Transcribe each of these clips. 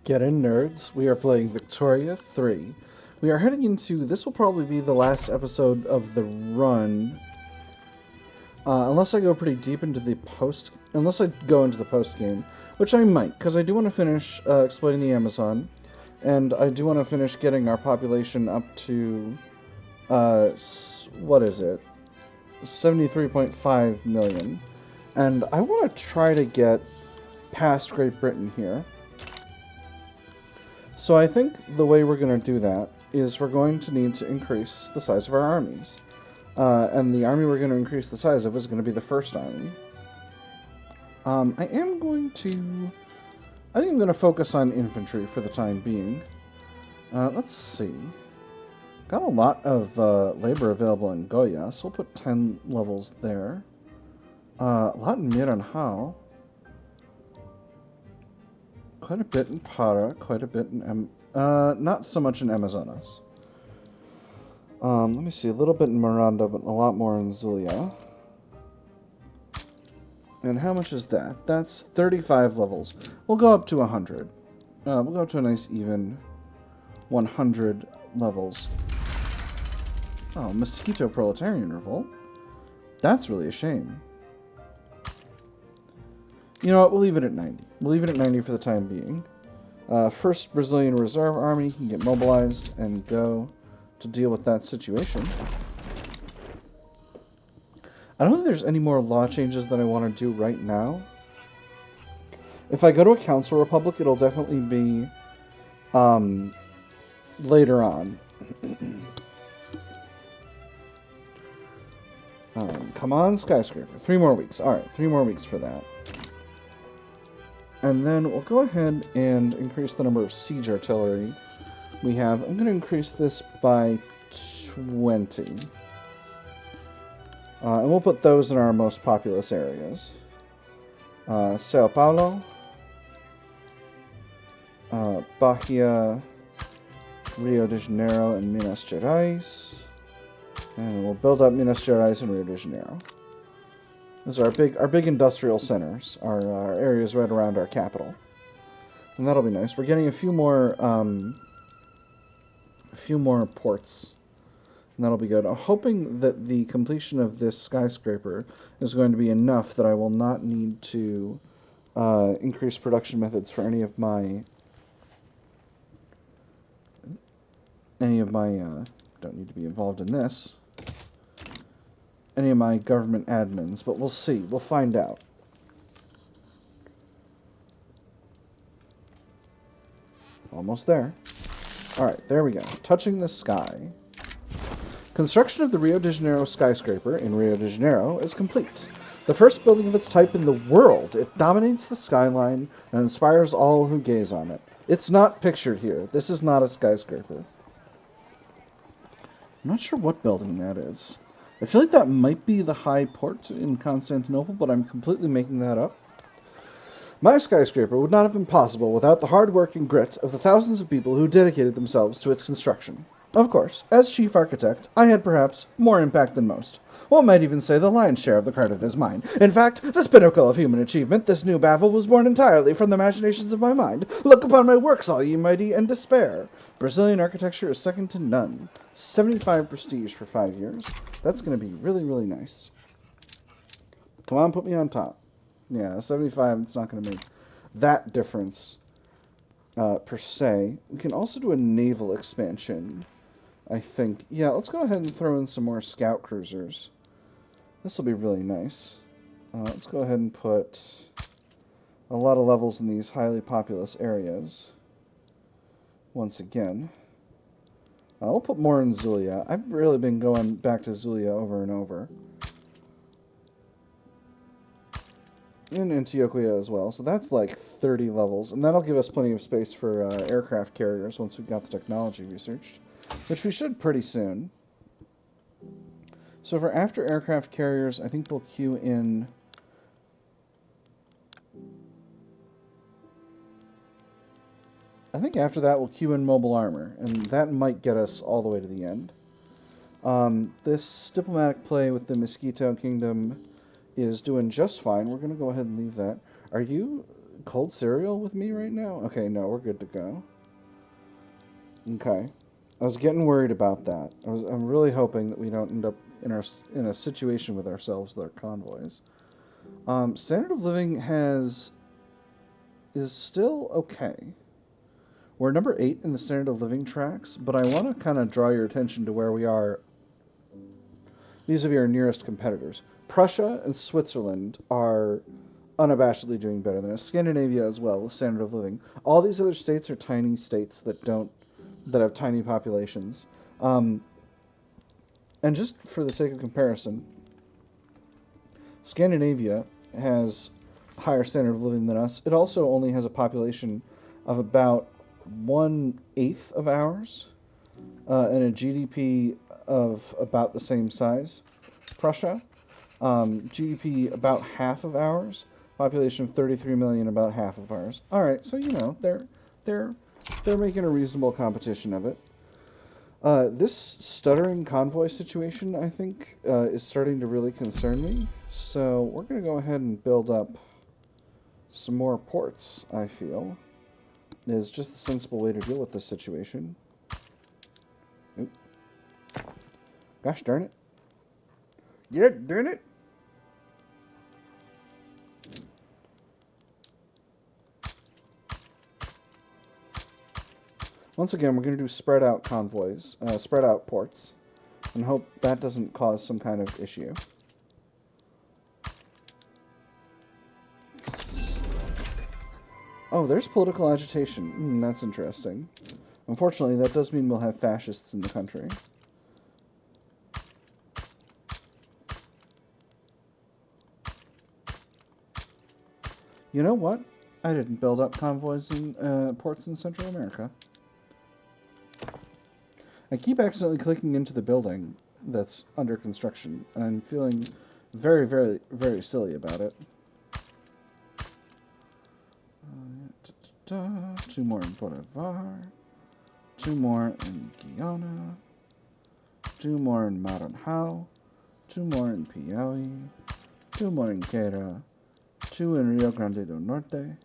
Get in, nerds. We are playing Victoria 3. We are heading into... This will probably be the last episode of the run. Unless I go pretty deep into the post... Unless I go into the post-game. Which I might, because I do want to finish exploiting the Amazon. And I do want to finish getting our population up to... what is it? 73.5 million. And I want to try to get past Great Britain here. So I think the way we're going to do that is we're going to need to increase the size of our armies. And the army we're going to increase the size of is going to be the first army. I think I'm going to focus on infantry for the time being. Let's see. Got a lot of labor available in Goya, so we'll put 10 levels there. A lot in Miranhao. Quite a bit in Para, quite a bit in... not so much in Amazonas. Let me see, a little bit in Miranda, but a lot more in Zulia. And how much is that? That's 35 levels. We'll go up to 100. We'll go to a nice even 100 levels. Oh, Mosquito Proletarian Revolt. That's really a shame. You know what, we'll leave it at 90. We'll leave it at 90 for the time being. First Brazilian Reserve Army can get mobilized and go to deal with that situation. I don't think there's any more law changes that I want to do right now. If I go to a council republic, it'll definitely be later on. Come on, skyscraper. 3 more weeks. Alright, 3 more weeks for that. And then we'll go ahead and increase the number of siege artillery we have. I'm going to increase this by 20. And we'll put those in our most populous areas. Sao Paulo, Bahia, Rio de Janeiro, and Minas Gerais. And we'll build up Minas Gerais and Rio de Janeiro. Those are our big industrial centers, our areas right around our capital. And that'll be nice. We're getting a few more ports. And that'll be good. I'm hoping that the completion of this skyscraper is going to be enough that I will not need to increase production methods for any of my don't need to be involved in this. Any of my government admins, but we'll see. We'll find out. Almost there. Alright, there we go. Touching the sky. Construction of the Rio de Janeiro skyscraper in Rio de Janeiro is complete. The first building of its type in the world, it dominates the skyline and inspires all who gaze on it. It's not pictured here. This is not a skyscraper. I'm not sure what building that is. I feel like that might be the High Port in Constantinople, but I'm completely making that up. My skyscraper would not have been possible without the hard work and grit of the thousands of people who dedicated themselves to its construction. Of course, as chief architect, I had perhaps more impact than most. One might even say the lion's share of the credit is mine. In fact, this pinnacle of human achievement, this new Babel, was born entirely from the imaginations of my mind. Look upon my works, all ye mighty, and despair. Brazilian architecture is second to none. 75 prestige for 5 years. That's going to be really, really nice. Come on, put me on top. Yeah, 75, it's not going to make that difference per se. We can also do a naval expansion, I think. Yeah, let's go ahead and throw in some more scout cruisers. This will be really nice. Let's go ahead and put a lot of levels in these highly populous areas. Once again. We'll put more in Zulia. I've really been going back to Zulia over and over. In Antioquia as well. So that's like 30 levels. And that'll give us plenty of space for aircraft carriers once we've got the technology researched. Which we should pretty soon. So for after aircraft carriers, I think we'll queue in... I think after that we'll queue in mobile armor. And that might get us all the way to the end. This diplomatic play with the Mosquito Kingdom is doing just fine. We're going to go ahead and leave that. Are you cold cereal with me right now? Okay, no, we're good to go. Okay. I was getting worried about that. I'm really hoping that we don't end up in a situation with ourselves that are convoys. Standard of living is still okay. We're number 8 in the standard of living tracks, but I want to kind of draw your attention to where we are vis-a-vis our nearest competitors. Prussia and Switzerland are unabashedly doing better than us. Scandinavia as well with standard of living. All these other states are tiny states that have tiny populations. And just for the sake of comparison, Scandinavia has a higher standard of living than us. It also only has a population of about 1/8 of ours, and a GDP of about the same size. Prussia, GDP about half of ours, population of 33 million, about half of ours. All right, so they're making a reasonable competition of it. This stuttering convoy situation, I think, is starting to really concern me. So we're going to go ahead and build up some more ports, I feel. Is just the sensible way to deal with this situation. Oop. Gosh darn it. Yeah, darn it. Once again, we're going to do spread out convoys, spread out ports, and hope that doesn't cause some kind of issue. Oh, there's political agitation. That's interesting. Unfortunately, that does mean we'll have fascists in the country. You know what? I didn't build up convoys in ports in Central America. I keep accidentally clicking into the building that's under construction, and I'm feeling very, very, very silly about it. 2 more in Bolivar, 2 more in Guyana, 2 more in Maranhão, 2 more in Piauí, 2 more in Queira, 2 in Rio Grande do Norte,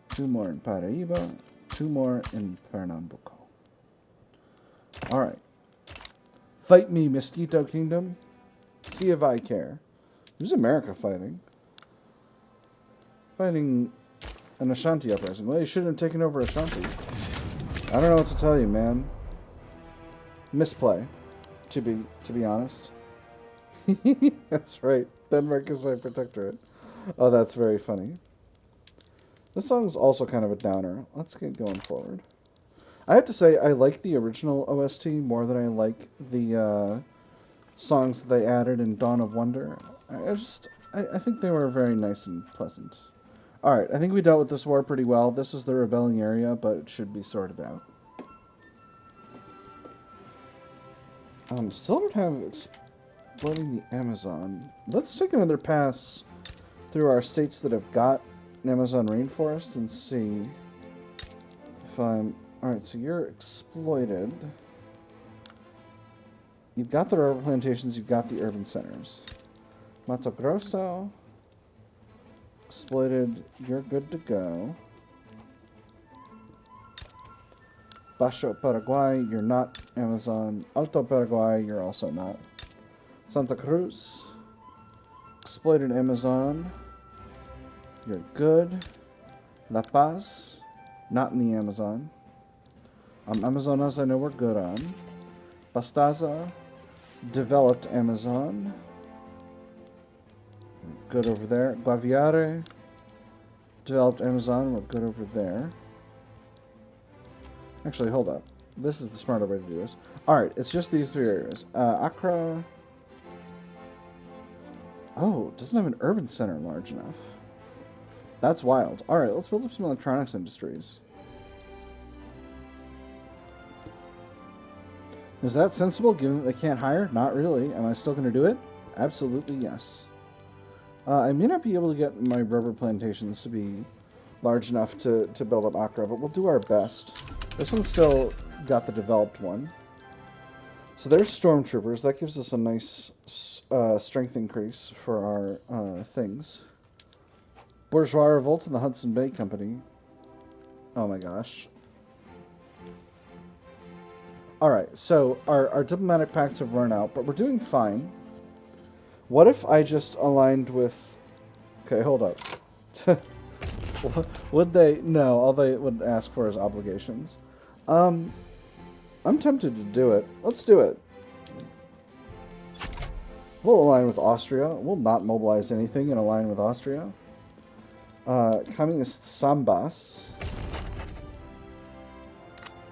2 more in Paraíba, 2 more in Pernambuco. Alright. Fight me, Mosquito Kingdom. See if I care. Who's America fighting? Fighting an Ashanti uprising. Well, you shouldn't have taken over Ashanti. I don't know what to tell you, man. Misplay, to be honest. That's right. Denmark is my protectorate. Oh, that's very funny. This song's also kind of a downer. Let's get going forward. I have to say, I like the original OST more than I like the songs that they added in Dawn of Wonder. I think they were very nice and pleasant. Alright, I think we dealt with this war pretty well. This is the rebelling area, but it should be sorted out. Still don't have exploiting the Amazon. Let's take another pass through our states that have got an Amazon rainforest and see if I'm... Alright, so you're exploited. You've got the rubber plantations, you've got the urban centers. Mato Grosso... Exploited, you're good to go. Baixo Paraguay, you're not Amazon. Alto Paraguay, you're also not. Santa Cruz, exploited Amazon. You're good. La Paz, not in the Amazon. Amazonas, I know we're good on. Pastaza, developed Amazon. Good over there. Guaviare, developed Amazon. We're good over there. Actually, hold up. This is the smarter way to do this. Alright, it's just these 3 areas. Accra. Oh, it doesn't have an urban center large enough. That's wild. Alright, let's build up some electronics industries. Is that sensible, given that they can't hire? Not really. Am I still going to do it? Absolutely yes. I may not be able to get my rubber plantations to be large enough to build up Accra, but we'll do our best. This one's still got the developed one. So there's stormtroopers. That gives us a nice strength increase for our things. Bourgeois revolt in the Hudson Bay Company. Oh my gosh. Alright, so our diplomatic pacts have run out, but we're doing fine. What if I just aligned with... Okay, hold up. Would they... No, all they would ask for is obligations. I'm tempted to do it. Let's do it. We'll align with Austria. We'll not mobilize anything and align with Austria. Communist Sambas.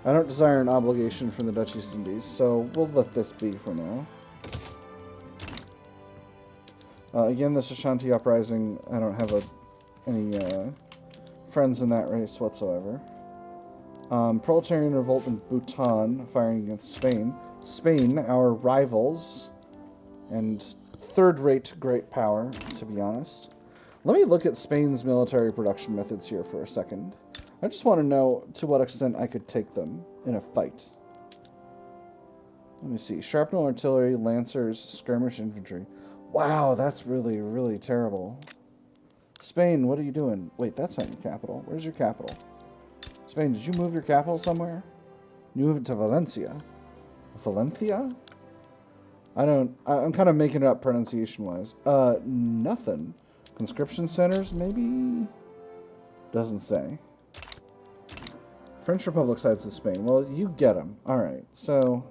I don't desire an obligation from the Dutch East Indies, so we'll let this be for now. Again, this Ashanti uprising, I don't have any friends in that race whatsoever. Proletarian revolt in Bhutan, firing against Spain. Spain, our rivals, and third-rate great power, to be honest. Let me look at Spain's military production methods here for a second. I just want to know to what extent I could take them in a fight. Let me see. Shrapnel artillery, lancers, skirmish infantry. Wow, that's really, really terrible. Spain, what are you doing? Wait, that's not your capital. Where's your capital? Spain, did you move your capital somewhere? You moved it to Valencia. Valencia? I'm kind of making it up pronunciation-wise. Nothing. Conscription centers, maybe? Doesn't say. French Republic sides with Spain. Well, you get them. Alright, so...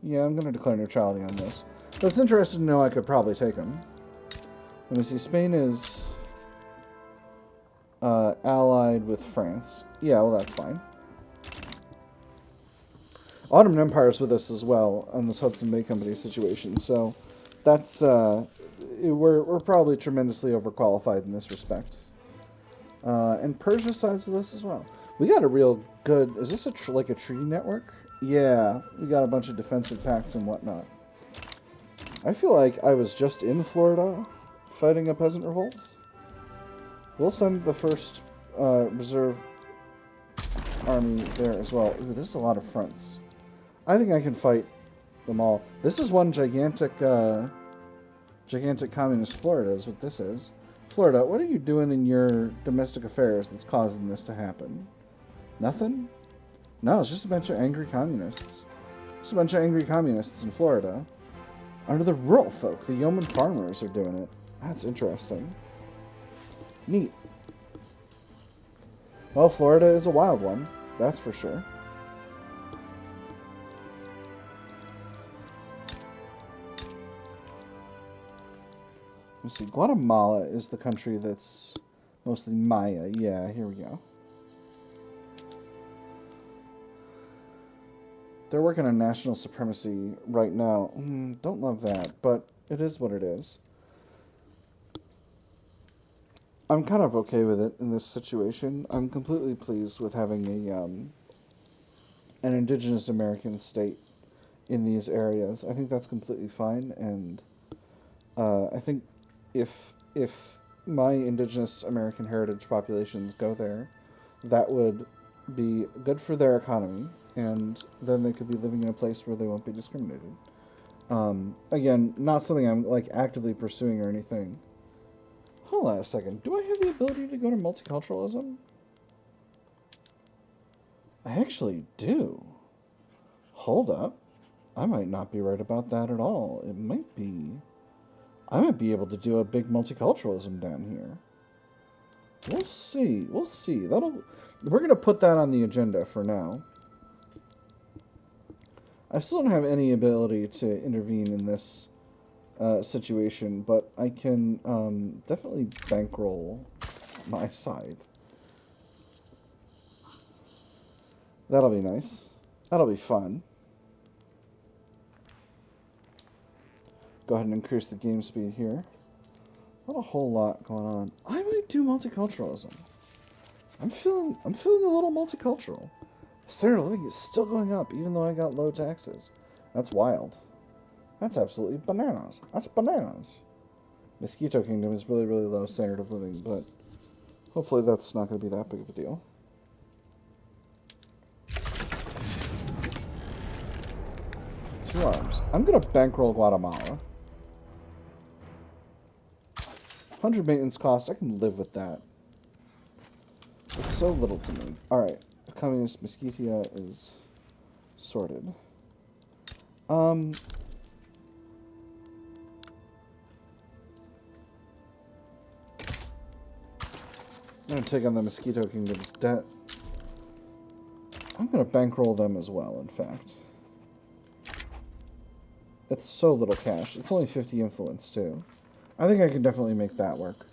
Yeah, I'm going to declare neutrality on this. But it's interesting to know I could probably take them. Let me see. Spain is allied with France. Yeah, well, that's fine. Ottoman Empire is with us as well on this Hudson Bay Company situation. So that's we're probably tremendously overqualified in this respect. And Persia sides with us as well. We got a real good... Is this like a treaty network? Yeah, we got a bunch of defensive pacts and whatnot. I feel like I was just in Florida fighting a peasant revolt. We'll send the first reserve army there as well. Ooh, this is a lot of fronts. I think I can fight them all. This is one gigantic communist Florida is what this is. Florida, what are you doing in your domestic affairs that's causing this to happen? Nothing? No, it's just a bunch of angry communists. Just a bunch of angry communists in Florida. Under the rural folk, the yeoman farmers are doing it. That's interesting. Neat. Well, Florida is a wild one. That's for sure. Let's see. Guatemala is the country that's mostly Maya. Yeah, here we go. They're working on national supremacy right now. Don't love that, but it is what it is. I'm kind of okay with it in this situation. I'm completely pleased with having an indigenous American state in these areas. I think that's completely fine, and I think if my indigenous American heritage populations go there, that would be good for their economy, and then they could be living in a place where they won't be discriminated. Again, not something I'm like actively pursuing or anything. Hold on a second. Do I have the ability to go to multiculturalism? I actually do. Hold up. I might not be right about that at all. It might be... I might be able to do a big multiculturalism down here. We'll see. We'll see. We're going to put that on the agenda for now. I still don't have any ability to intervene in this situation, but I can definitely bankroll my side. That'll be nice. That'll be fun. Go ahead and increase the game speed here. Not a whole lot going on. I might do multiculturalism. I'm feeling a little multicultural. Standard of living is still going up, even though I got low taxes. That's wild. That's absolutely bananas. That's bananas. Mosquito Kingdom is really, really low standard of living, but hopefully that's not going to be that big of a deal. Two arms. I'm going to bankroll Guatemala. 100 maintenance cost. I can live with that. It's so little to me. Alright. Communist Mesquitia is sorted. I'm going to take on the Mosquito Kingdom's debt. I'm going to bankroll them as well, in fact. It's so little cash. It's only 50 influence, too. I think I can definitely make that work.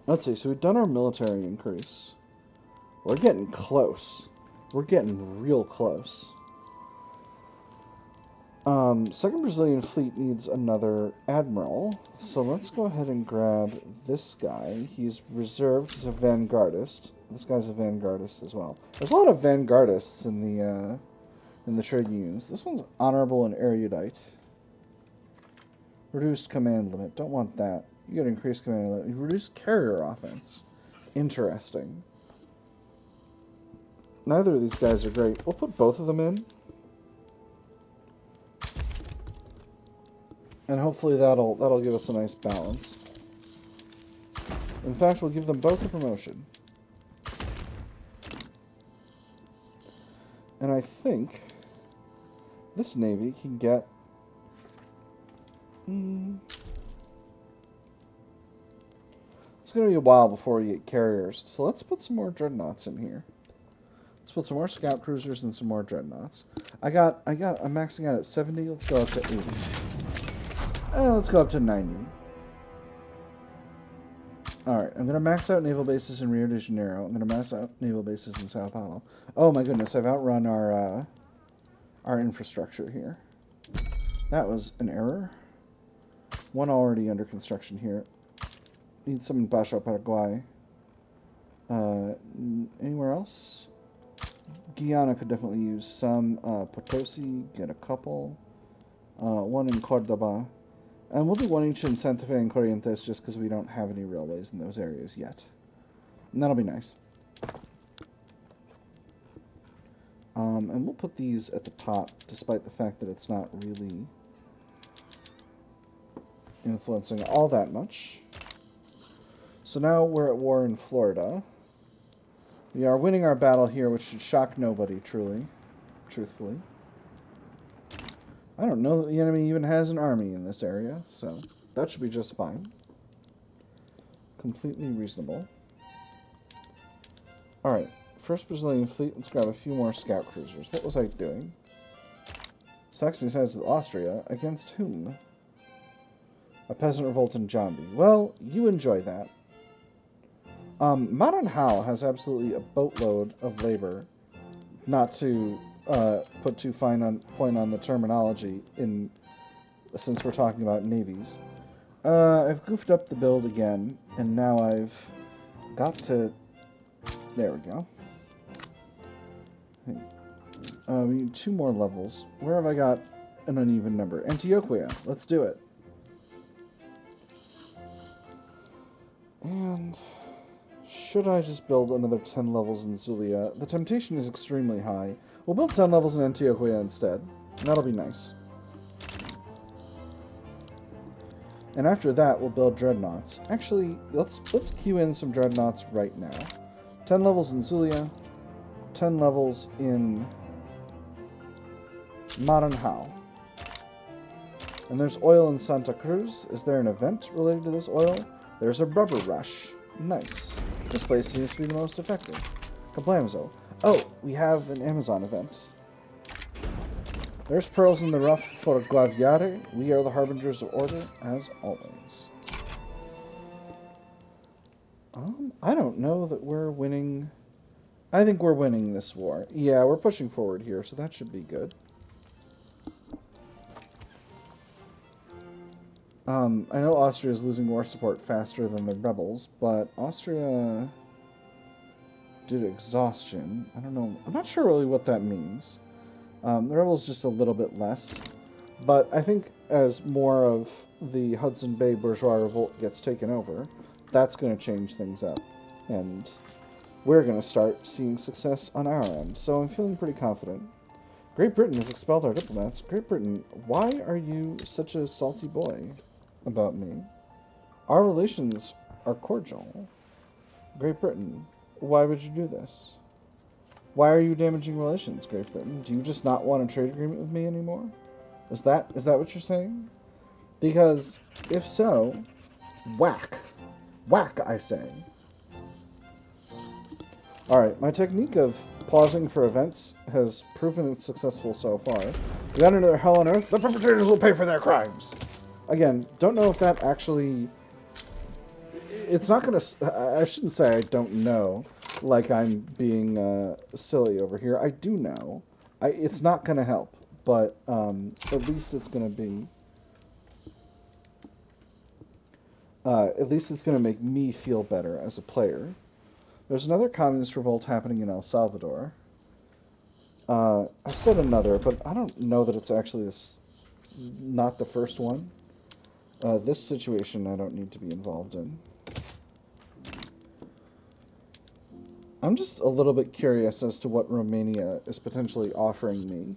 Let's see. So we've done our military increase. We're getting close. We're getting real close. Second Brazilian fleet needs another admiral. So let's go ahead and grab this guy. He's reserved. He's a vanguardist. This guy's a vanguardist as well. There's a lot of vanguardists in the trade unions. This one's honorable and erudite. Reduced command limit. Don't want that. You get increased command limit. Reduced carrier offense. Interesting. Neither of these guys are great. We'll put both of them in. And hopefully that'll give us a nice balance. In fact, we'll give them both a promotion. And I think this navy can get... It's going to be a while before we get carriers. So let's put some more dreadnoughts in here. Let's put some more scout cruisers and some more dreadnoughts. I'm maxing out at 70. Let's go up to 80. Let's go up to 90. Alright, I'm going to max out naval bases in Rio de Janeiro. I'm going to max out naval bases in Sao Paulo. Oh my goodness, I've outrun our infrastructure here. That was an error. One already under construction here. Need some in Baixo Paraguay. Anywhere else? Guyana could definitely use some. Potosi, get a couple. One in Cordoba. And we'll do one each in Santa Fe and Corrientes just because we don't have any railways in those areas yet. And that'll be nice. And we'll put these at the top, despite the fact that it's not really influencing all that much. So now we're at war in Florida. We are winning our battle here, which should shock nobody, truthfully. I don't know that the enemy even has an army in this area, so that should be just fine. Completely reasonable. Alright, first Brazilian fleet. Let's grab a few more scout cruisers. What was I doing? Saxony sides with Austria. Against whom? A peasant revolt in Jambi. Well, you enjoy that. Modern Hao has absolutely a boatload of labor, not to put too fine on point on the terminology since we're talking about navies. I've goofed up the build again, and now I've got to... There we go. We need 2 more levels. Where have I got an uneven number? Antioquia. Let's do it. And... should I just build another 10 levels in Zulia? The temptation is extremely high. We'll build 10 levels in Antioquia instead. And that'll be nice. And after that, we'll build dreadnoughts. Actually, let's queue in some dreadnoughts right now. 10 levels in Zulia. 10 levels in Modern Hao. And there's oil in Santa Cruz. Is there an event related to this oil? There's a rubber rush. Nice. This place seems to be the most effective. Kablamzo. Oh, we have an Amazon event. There's pearls in the rough for Guaviare. We are the harbingers of order, as always. I don't know that we're winning. I think we're winning this war. Yeah, we're pushing forward here, so that should be good. I know Austria is losing war support faster than the rebels, but Austria did exhaustion. I don't know. I'm not sure really what that means. The rebels just a little bit less. But I think as more of the Hudson Bay bourgeois revolt gets taken over, that's going to change things up. And we're going to start seeing success on our end. So I'm feeling pretty confident. Great Britain has expelled our diplomats. Great Britain, why are you such a salty boy about me? Our relations are cordial. Great Britain, why would you do this? Why are you damaging relations, Great Britain? Do you just not want a trade agreement with me anymore? Is that what you're saying? Because if so, whack. Whack, I say. Alright, my technique of pausing for events has proven successful so far. We got another hell on earth. The perpetrators will pay for their crimes. Again, don't know if that actually... It's not going to... I shouldn't say I don't know, like I'm being silly over here. I do know. It's not going to help, but at least it's going to be... at least it's going to make me feel better as a player. There's another communist revolt happening in El Salvador. I said another, but I don't know that it's actually not the first one. This situation I don't need to be involved in. I'm just a little bit curious as to what Romania is potentially offering me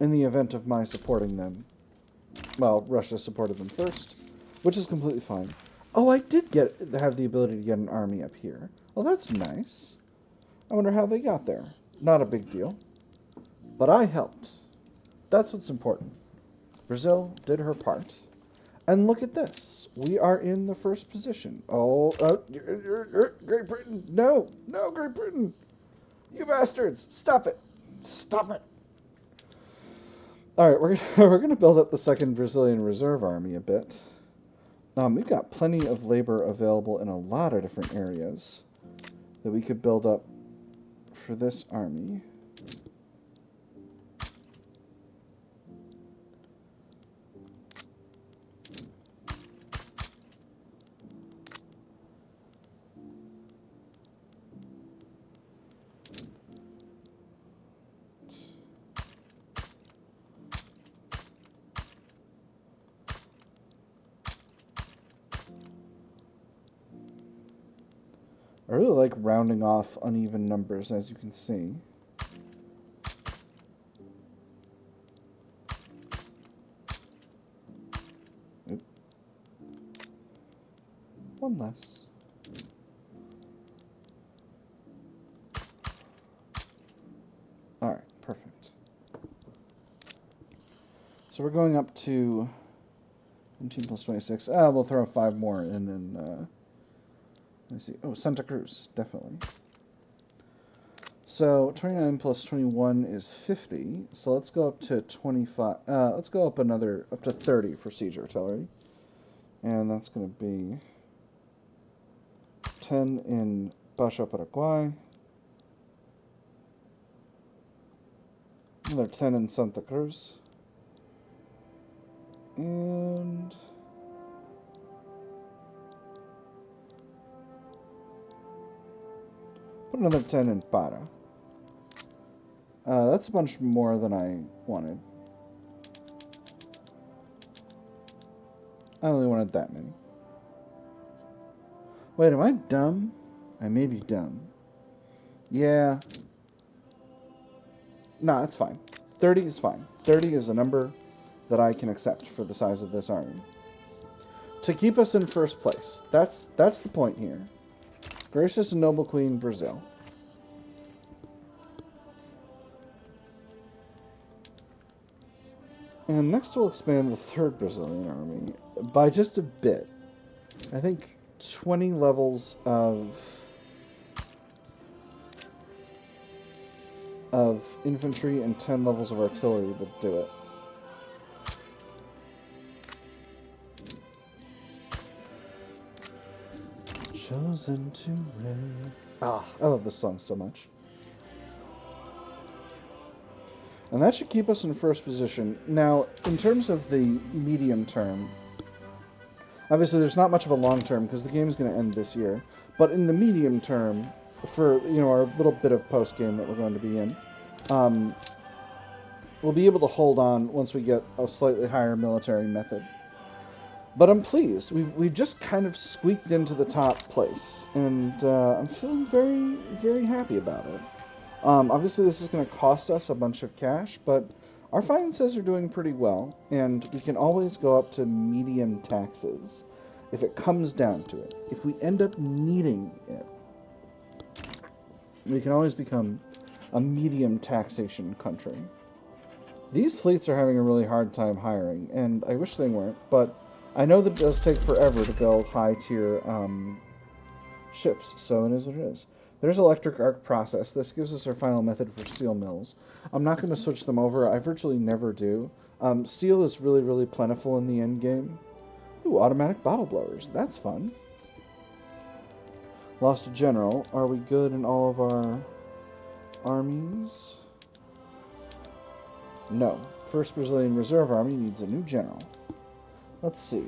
in the event of my supporting them. Well, Russia supported them first, which is completely fine. Oh, I did have the ability to get an army up here. Well, that's nice. I wonder how they got there. Not a big deal. But I helped. That's what's important. Brazil did her part. And look at this. We are in the first position. Oh, Great Britain. No, Great Britain. You bastards. Stop it. Stop it. All right, we're going to build up the second Brazilian Reserve Army a bit. We've got plenty of labor available in a lot of different areas that we could build up for this army. I really like rounding off uneven numbers, as you can see. Oop. One less. Alright, perfect. So we're going up to 19 plus 26. We'll throw 5 more in and... Let me see. Oh, Santa Cruz, definitely. So 29 plus 21 is 50. So let's go up to 25. Let's go up up to 30 for siege artillery, and that's going to be 10 in Baixo Paraguay, another 10 in Santa Cruz, and put another 10 in Para. That's a bunch more than I wanted. I only wanted that many. Wait, am I dumb? I may be dumb. Yeah. No, that's fine. 30 is fine. 30 is a number that I can accept for the size of this army. To keep us in first place. That's the point here. Gracious and noble Queen, Brazil. And next we'll expand the third Brazilian army by just a bit. I think 20 levels of infantry and 10 levels of artillery would do it. Chosen to reign. Ah, I love this song so much. And that should keep us in first position. Now, in terms of the medium term, obviously there's not much of a long term because the game is going to end this year. But in the medium term, for our little bit of post game that we're going to be in, we'll be able to hold on once we get a slightly higher military method. But I'm pleased. We've just kind of squeaked into the top place, and I'm feeling very, very happy about it. Obviously, this is going to cost us a bunch of cash, but our finances are doing pretty well, and we can always go up to medium taxes if it comes down to it. If we end up needing it, we can always become a medium taxation country. These fleets are having a really hard time hiring, and I wish they weren't, but I know that it does take forever to build high-tier ships, so it is what it is. There's electric arc process. This gives us our final method for steel mills. I'm not going to switch them over. I virtually never do. Steel is really, really plentiful in the end game. Ooh, automatic bottle blowers. That's fun. Lost a general. Are we good in all of our armies? No. First Brazilian Reserve Army needs a new general. Let's see.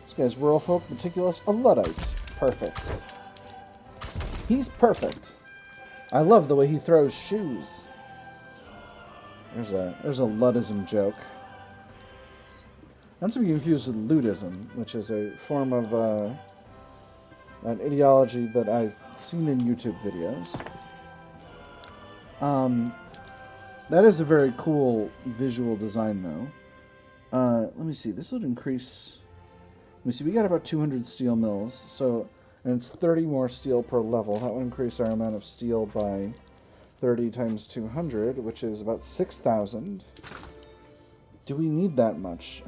This guy's rural folk, meticulous, a Luddite. Perfect. He's perfect. I love the way he throws shoes. There's a Luddism joke. Not to be confused with Ludism, which is a form of an ideology that I've seen in YouTube videos. That is a very cool visual design, though. Let me see. This would increase... Let me see. We got about 200 steel mills, so... And it's 30 more steel per level. That would increase our amount of steel by 30 times 200, which is about 6,000. Do we need that much?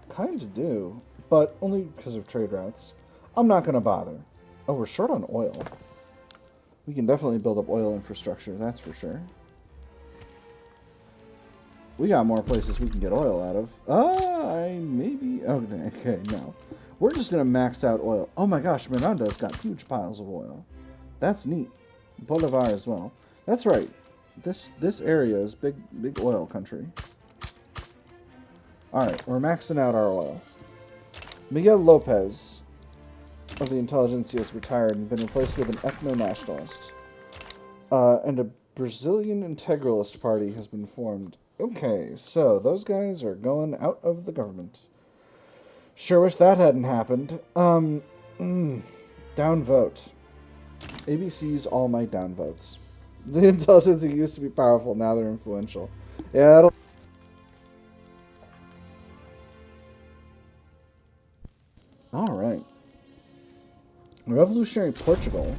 Kind of do. But only because of trade routes. I'm not going to bother. Oh, we're short on oil. We can definitely build up oil infrastructure, that's for sure. We got more places we can get oil out of. Maybe... Okay, no. We're just going to max out oil. Oh my gosh, Miranda's got huge piles of oil. That's neat. Bolivar as well. That's right. This area is big oil country. Alright, we're maxing out our oil. Miguel Lopez of the intelligentsia has retired and been replaced with an ethno-nationalist. And a Brazilian integralist party has been formed. Okay, so those guys are going out of the government. Sure wish that hadn't happened. Downvote. ABC's all my downvotes. The intelligentsia used to be powerful, now they're influential. Yeah, it'll... Alright. Revolutionary Portugal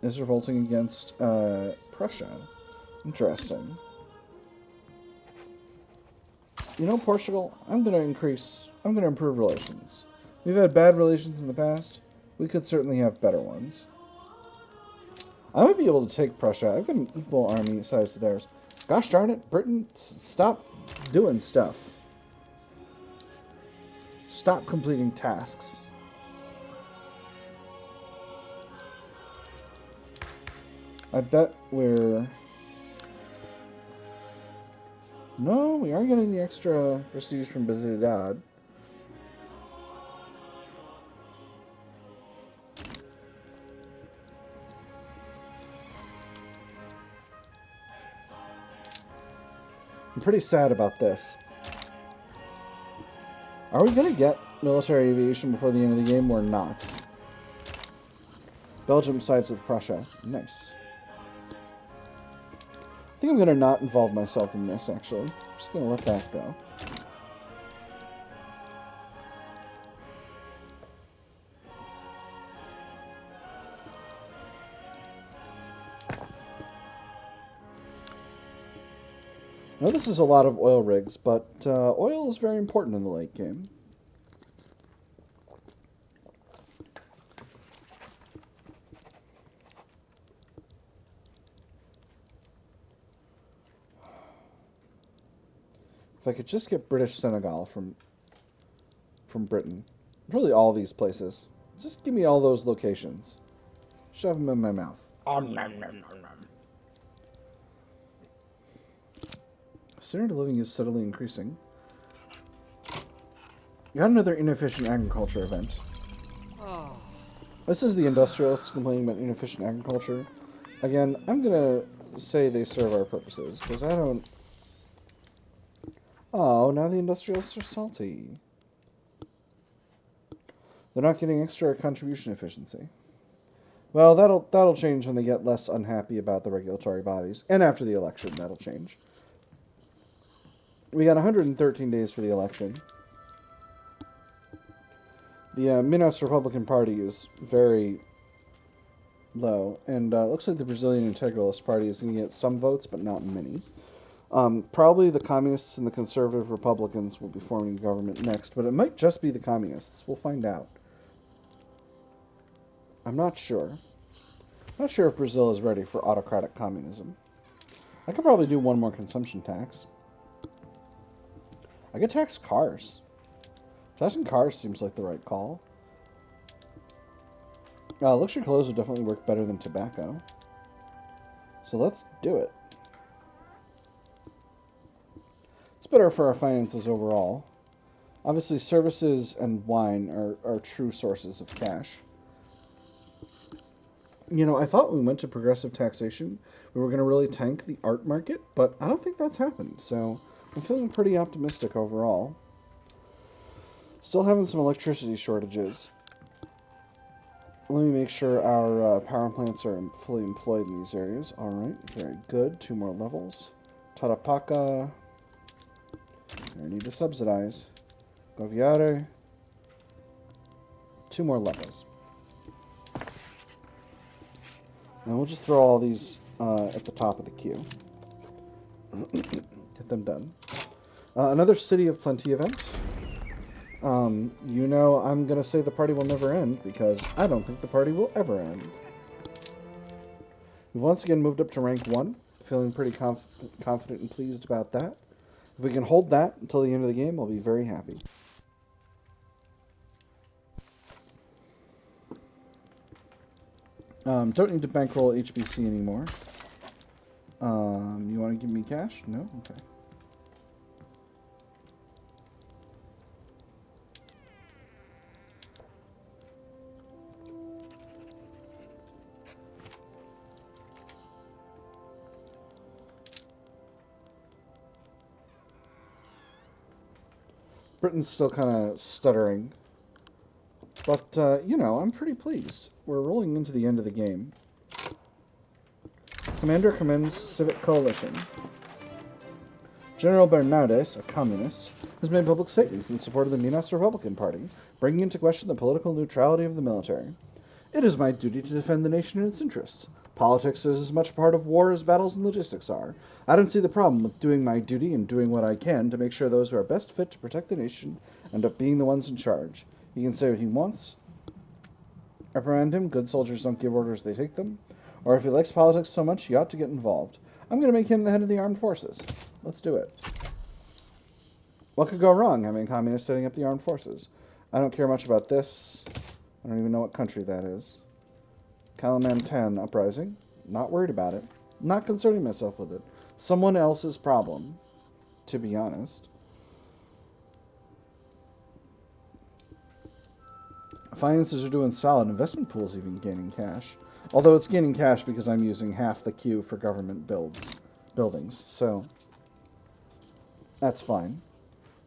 is revolting against Prussia. Interesting. You know, Portugal, I'm going to improve relations. We've had bad relations in the past. We could certainly have better ones. I might be able to take Prussia. I've got an equal army size to theirs. Gosh darn it, Britain, stop doing stuff. Stop completing tasks. I bet we're... No, we are getting the extra prestige from Bazilidad. I'm pretty sad about this. Are we going to get military aviation before the end of the game or not? Belgium sides with Prussia. Nice. I think I'm going to not involve myself in this, actually. I'm just going to let that go. I know this is a lot of oil rigs, but oil is very important in the late game. If I could just get British Senegal from Britain. Really all these places. Just give me all those locations. Shove them in my mouth. Standard of living is steadily increasing. You got another inefficient agriculture event. This is the industrialists complaining about inefficient agriculture. Again, I'm going to say they serve our purposes, because I don't... Oh, now the industrialists are salty. They're not getting extra contribution efficiency. Well, that'll change when they get less unhappy about the regulatory bodies, and after the election, that'll change. We got 113 days for the election. The Minas Republican Party is very low, and it looks like the Brazilian Integralist Party is going to get some votes, but not many. Probably the Communists and the Conservative Republicans will be forming government next, but it might just be the Communists. We'll find out. I'm not sure. Not sure if Brazil is ready for autocratic communism. I could probably do one more consumption tax. I could tax cars. Taxing cars seems like the right call. Luxury clothes would definitely work better than tobacco. So let's do it. It's better for our finances overall. Obviously, services and wine are true sources of cash. You know, I thought when we went to progressive taxation, we were going to really tank the art market, but I don't think that's happened. So I'm feeling pretty optimistic overall. Still having some electricity shortages. Let me make sure our power plants are fully employed in these areas. All right, very good. 2 more levels. Tarapacá. I need to subsidize. Goviare. 2 more levels. And we'll just throw all these at the top of the queue. Get them done. Another City of Plenty event. You know, I'm going to say the party will never end, because I don't think the party will ever end. We've once again moved up to rank 1. Feeling pretty confident and pleased about that. If we can hold that until the end of the game, I'll be very happy. Don't need to bankroll HBC anymore. You want to give me cash? No? Okay. Britain's still kind of stuttering. But, you know, I'm pretty pleased. We're rolling into the end of the game. Commander commends Civic Coalition. General Bernardes, a communist, has made public statements in support of the Minas Republican Party, bringing into question the political neutrality of the military. It is my duty to defend the nation and its interests. Politics is as much a part of war as battles and logistics are. I don't see the problem with doing my duty and doing what I can to make sure those who are best fit to protect the nation end up being the ones in charge. He can say what he wants. Reprimand him. Good soldiers don't give orders, they take them. Or if he likes politics so much, he ought to get involved. I'm going to make him the head of the armed forces. Let's do it. What could go wrong having communists setting up the armed forces? I don't care much about this. I don't even know what country that is. Kalimantan uprising. Not worried about it. Not concerning myself with it. Someone else's problem, to be honest. Finances are doing solid. Investment pool's even gaining cash. Although it's gaining cash because I'm using half the queue for government buildings. So, that's fine.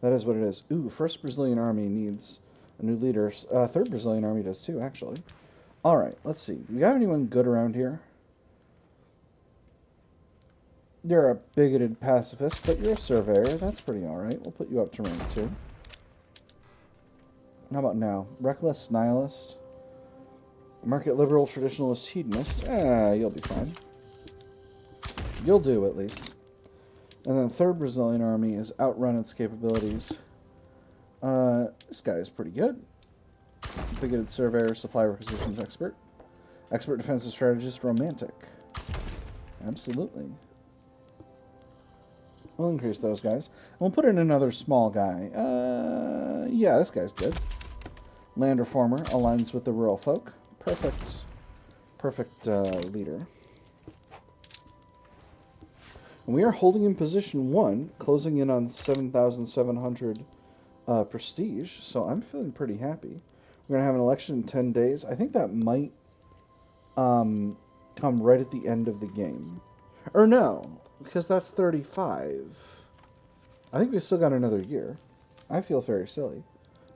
That is what it is. Ooh, first Brazilian army needs a new leader. Third Brazilian army does too, actually. Alright, let's see. We got anyone good around here? You're a bigoted pacifist, but you're a surveyor. That's pretty alright. We'll put you up to rank 2. How about now? Reckless, nihilist. Market liberal, traditionalist, hedonist. You'll be fine. You'll do, at least. And then third Brazilian army is outrun its capabilities. This guy is pretty good. Bigoted surveyor, supply requisitions expert. Expert defensive strategist, romantic. Absolutely. We'll increase those guys. And we'll put in another small guy. Yeah, this guy's good. Land reformer, aligns with the rural folk. Perfect. Perfect leader. And we are holding in position 1, closing in on 7,700 prestige, so I'm feeling pretty happy. We're going to have an election in 10 days. I think that might come right at the end of the game. Or no, because that's 35. I think we've still got another year. I feel very silly.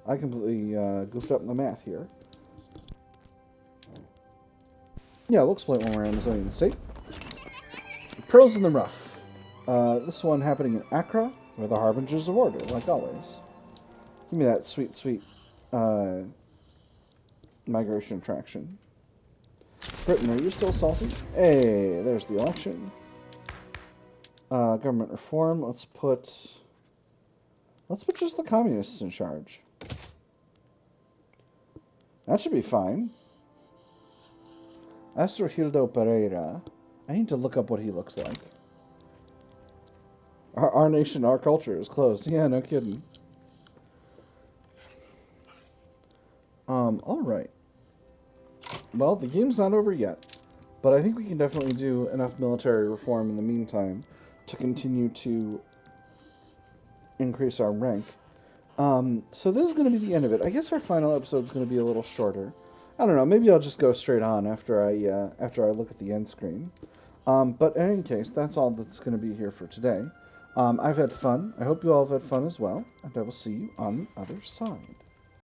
I completely goofed up the math here. Yeah, we'll exploit when we're in Amazonian state. Pearls in the Rough. This one happening in Accra, where the Harbingers of Order, like always. Give me that sweet, sweet migration attraction. Britain, are you still salty? Hey, there's the election. Government reform. Let's put just the communists in charge. That should be fine. Hildo Pereira. I need to look up what he looks like. Our nation, our culture is closed. Yeah, no kidding. Alright. Well, the game's not over yet. But I think we can definitely do enough military reform in the meantime to continue to increase our rank. So this is going to be the end of it. I guess our final episode is going to be a little shorter. I don't know. Maybe I'll just go straight on after I look at the end screen. But in any case, that's all that's going to be here for today. I've had fun. I hope you all have had fun as well. And I will see you on the other side.